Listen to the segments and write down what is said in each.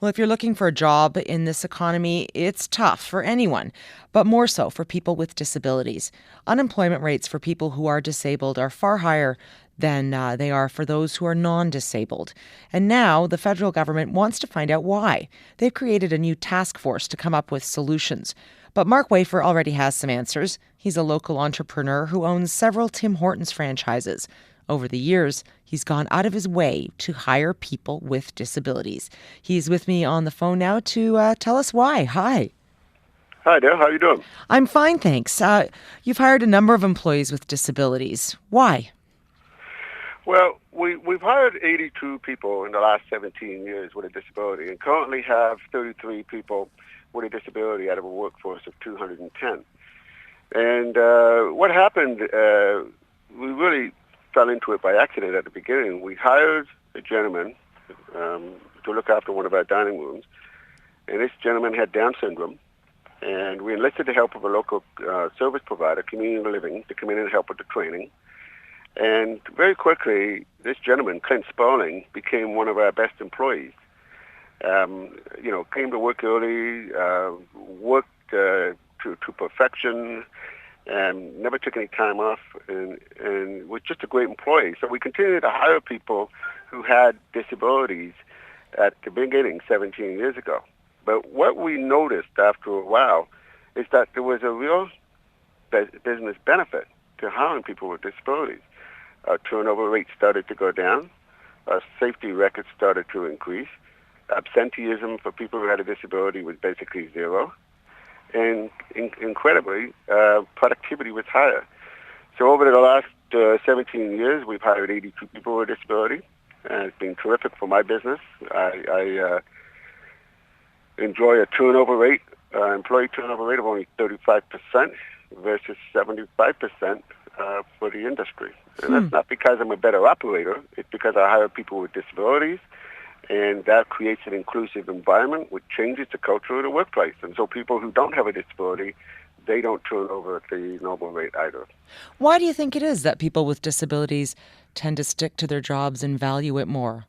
Well, if you're looking for a job in this economy, it's tough for anyone, but more so for people with disabilities. Unemployment rates for people who are disabled are far higher than they are for those who are non disabled. And now the federal government wants to find out why. They've created a new task force to come up with solutions. But Mark Wafer already has some answers. He's a local entrepreneur who owns several Tim Hortons franchises. Over the years, he's gone out of his way to hire people with disabilities. He's with me on the phone now to tell us why. Hi. Hi there, how you doing? I'm fine, thanks. You've hired a number of employees with disabilities. Why? Well, we've hired 82 people in the last 17 years with a disability and currently have 33 people with a disability out of a workforce of 210. And what happened, we really fell into it by accident at the beginning. We hired a gentleman to look after one of our dining rooms, and this gentleman had Down syndrome. And we enlisted the help of a local service provider, Community Living, to come in and help with the training. And very quickly, this gentleman, Clint Spaulding, became one of our best employees. Came to work early, worked to perfection, and never took any time off, and was just a great employee. So we continued to hire people who had disabilities at the beginning 17 years ago. But what we noticed after a while is that there was a real business benefit to hiring people with disabilities. Our turnover rate started to go down. Our safety records started to increase. Absenteeism for people who had a disability was basically zero. And incredibly, productivity was higher. So over the last 17 years, we've hired 82 people with a disability. And it's been terrific for my business. I enjoy a turnover rate, employee turnover rate of only 35% versus 75% for the industry. And that's not because I'm a better operator. It's because I hire people with disabilities, and that creates an inclusive environment which changes the culture of the workplace. And so people who don't have a disability, they don't turn over at the normal rate either. Why do you think it is that people with disabilities tend to stick to their jobs and value it more?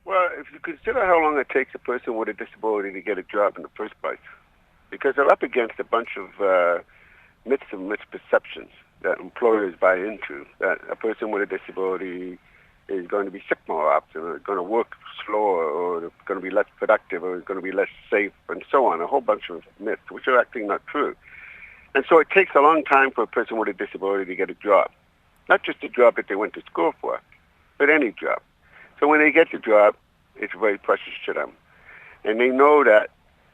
Well, if you consider how long it takes a person with a disability to get a job in the first place, because they're up against a bunch of myths and misperceptions that employers buy into, that a person with a disability is going to be sick more often, or going to work slower, or going to be less productive, or is going to be less safe, and so on, a whole bunch of myths, which are actually not true. And so it takes a long time for a person with a disability to get a job, not just a job that they went to school for, but any job. So when they get the job, it's very precious to them. And they know that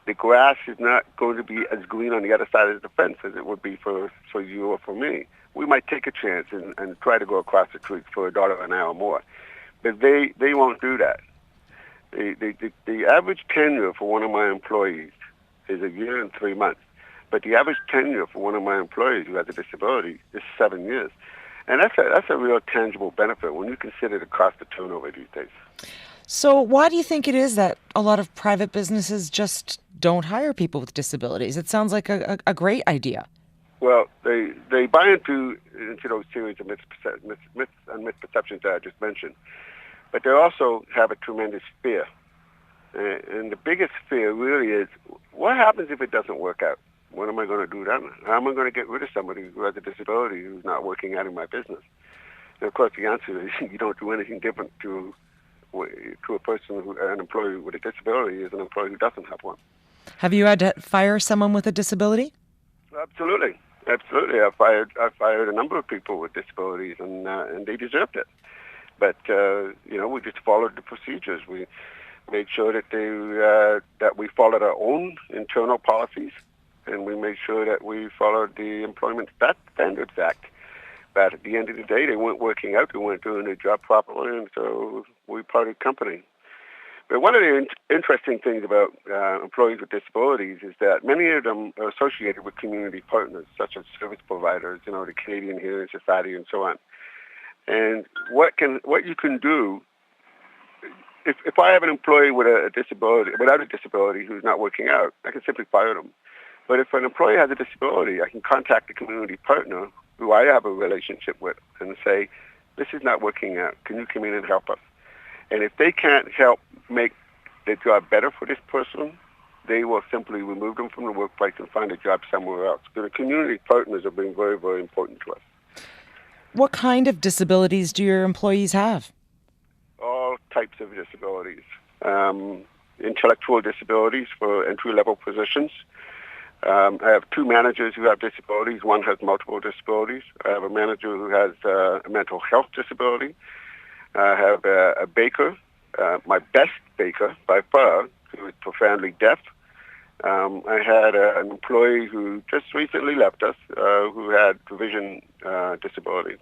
the grass is not going to be as green on the other side of the fence as it would be for you or for me. We might take a chance and try to go across the creek for $1 an hour more. But they won't do that. The average tenure for one of my employees is 1 year and 3 months. But the average tenure for one of my employees who has a disability is 7 years. And that's a real tangible benefit when you consider the cost of turnover these days. So why do you think it is that a lot of private businesses just don't hire people with disabilities? It sounds like a great idea. Well, they buy into those series of myths and misperceptions that I just mentioned. But they also have a tremendous fear. And the biggest fear really is, what happens if it doesn't work out? What am I going to do then? How am I going to get rid of somebody who has a disability who's not working out in my business? And of course, the answer is you don't do anything different to a person, an employee with a disability, is an employee who doesn't have one. Have you had to fire someone with a disability? Absolutely. I fired a number of people with disabilities, and they deserved it. But we just followed the procedures. We made sure that we followed our own internal policies, and we made sure that we followed the Employment Standards Act. But at the end of the day, they weren't working out. They weren't doing their job properly, and so we parted company. But one of the interesting things about employees with disabilities is that many of them are associated with community partners, such as service providers, the Canadian Hearing Society, and so on. And what you can do, if I have an employee with a disability, without a disability, who's not working out, I can simply fire them. But if an employee has a disability, I can contact the community partner who I have a relationship with and say, this is not working out. Can you come in and help us? And if they can't help make the job better for this person, they will simply remove them from the workplace and find a job somewhere else. So the community partners have been very, very important to us. What kind of disabilities do your employees have? All types of disabilities. Intellectual disabilities for entry-level positions. I have two managers who have disabilities. One has multiple disabilities. I have a manager who has a mental health disability. I have a baker, my best baker by far, who is profoundly deaf. I had an employee who just recently left us, who had vision disability.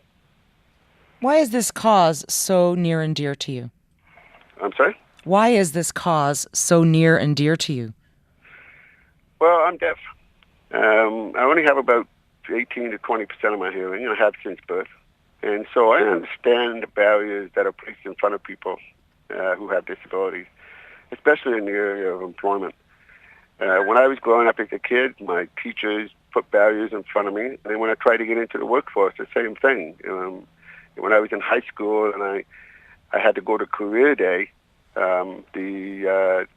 Why is this cause so near and dear to you? I'm sorry? Why is this cause so near and dear to you? Well, I'm deaf. I only have about 18 to 20% of my hearing, and I have since birth. And so I understand the barriers that are placed in front of people who have disabilities, especially in the area of employment. When I was growing up as a kid, my teachers put barriers in front of me. And when I tried to get into the workforce, the same thing. When I was in high school and I had to go to career day, the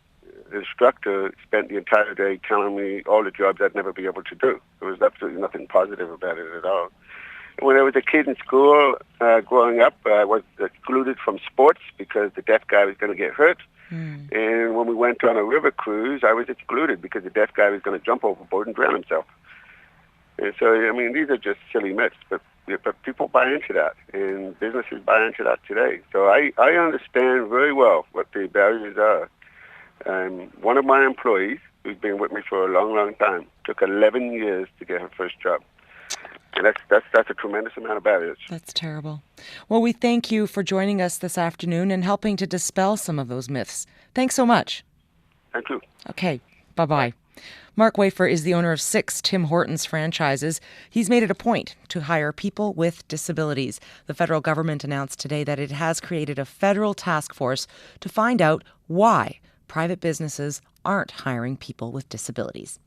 instructor spent the entire day telling me all the jobs I'd never be able to do. There was absolutely nothing positive about it at all. And when I was a kid in school, growing up, I was excluded from sports because the deaf guy was going to get hurt. And when we went on a river cruise, I was excluded because the deaf guy was going to jump overboard and drown himself. And so, I mean, these are just silly myths, but people buy into that, and businesses buy into that today. So I understand very well what the barriers are. One of my employees, who's been with me for a long, long time, took 11 years to get her first job. And that's a tremendous amount of barriers. That's terrible. Well, we thank you for joining us this afternoon and helping to dispel some of those myths. Thanks so much. Thank you. Okay, bye-bye. Mark Wafer is the owner of 6 Tim Hortons franchises. He's made it a point to hire people with disabilities. The federal government announced today that it has created a federal task force to find out why private businesses aren't hiring people with disabilities.